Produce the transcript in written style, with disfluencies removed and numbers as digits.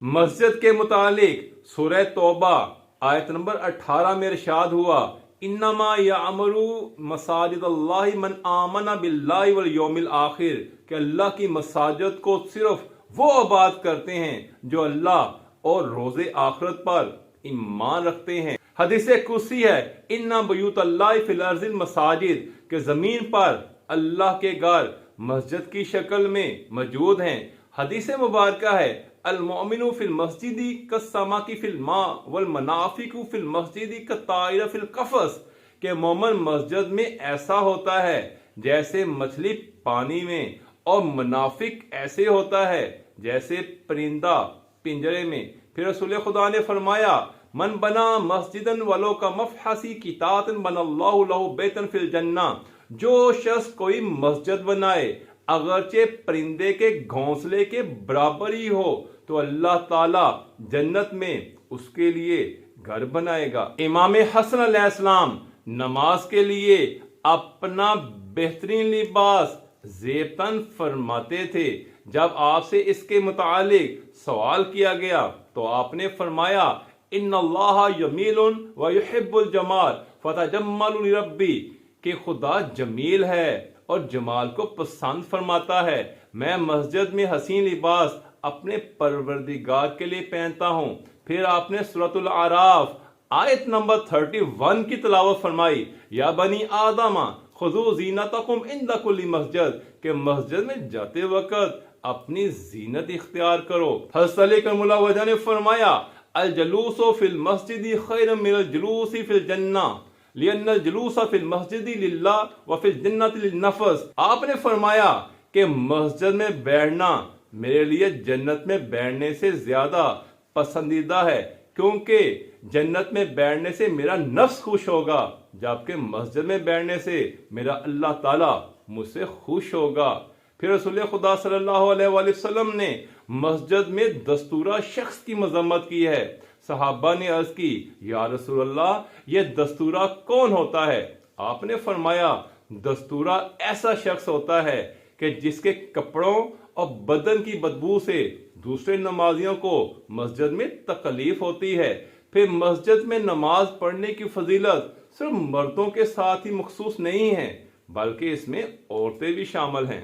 मस्जिद के मुतालिक सूरह तौबा आयत नंबर 18 में इरशाद हुआ, इन्नमा यामरू मसाजिद अल्लाहि मन आमना बिल्लाहि वल यौमिल आखिर, कि अल्लाह की मसाजिद को सिर्फ वो आबाद करते हैं जो अल्लाह और रोजे आखिरत पर ईमान रखते हैं। हदीस कुदसी है, इन्ना बयूत अल्लाहि फिल अर्जिल मसाजिद, के जमीन पर अल्लाह के घर मस्जिद की शक्ल में मौजूद हैं। हदीस मुबारक है, अल मोमिनु फिल मस्जिदी कस्समा की फिल मा वल मनाफिकु फिल मस्जिदी कताइर फिल कफस, के मोमन मस्जिद में ऐसा होता है जैसे मछली पानी में, और मुनाफिक ऐसे होता है जैसे परिंदा पिंजरे में। फिर रसूल खुदा ने फरमाया, मन बना मस्जिदन वलो का मफहसी कितातन बनल्लाहु लहु बैतन फिल जन्ना, जो शख्स कोई मस्जिद बनाए अगरचे परिंदे के घोंसले के बराबर ही हो, तो अल्लाह ताला जन्नत में उसके लिए घर बनाएगा। इमाम हसन अलैहिस्सलाम नमाज के लिए अपना बेहतरीन लिबास ज़ेबतन फरमाते थे। जब आपसे इसके मुतालिक सवाल किया गया तो आपने फरमाया, इन्नल्लाह यमीलुन व युहिब्बुल जमाल फतजम्मलु लिरब्बी, कि खुदा जमील है और जमाल को पसंद फरमाता है। मैं मस्जिद में हसीन लिबास अपने परवरदिगार के लिए पहनता हूँ। फिर आपने सूरतुल आराफ आयत नंबर 31 की तिलावत फरमाई, या बनी आदमा खुजू जीनतकुम इंद कुल्ली मस्जिद, के मस्जिद में जाते वक्त अपनी जीनत इख्तियार करो। हज़रत अली करमुल्लाह वजह ने फरमाया, अल जलूसो फिल मस्जिदी खैर मिनल जुलूसी फिल जन्ना लिअन्नल जुलूसा फिल मस्जिदी लिल्लाह व फिल जन्नति लिन्नफ्स। आपने फरमाया कि मस्जिद में बैठना मेरे लिए जन्नत में बैठने से ज्यादा पसंदीदा है, क्योंकि जन्नत में बैठने से मेरा नफ्स खुश होगा, जबकि मस्जिद में बैठने से मेरा अल्लाह ताला मुझसे खुश होगा। फिर रसूल खुदा सल्लल्लाहु अलैहि वसल्लम ने मस्जिद में दस्तूरा शख्स की मजम्मत की है। सहाबा ने अर्ज की, या रसूलल्लाह, ये दस्तूरा कौन होता है? आपने फरमाया, दस्तूरा ऐसा शख्स होता है कि जिसके कपड़ों और बदन की बदबू से दूसरे नमाजियों को मस्जिद में तकलीफ होती है। फिर मस्जिद में नमाज पढ़ने की फजीलत सिर्फ मर्दों के साथ ही मखसूस नहीं है, बल्कि इसमें औरतें भी शामिल हैं।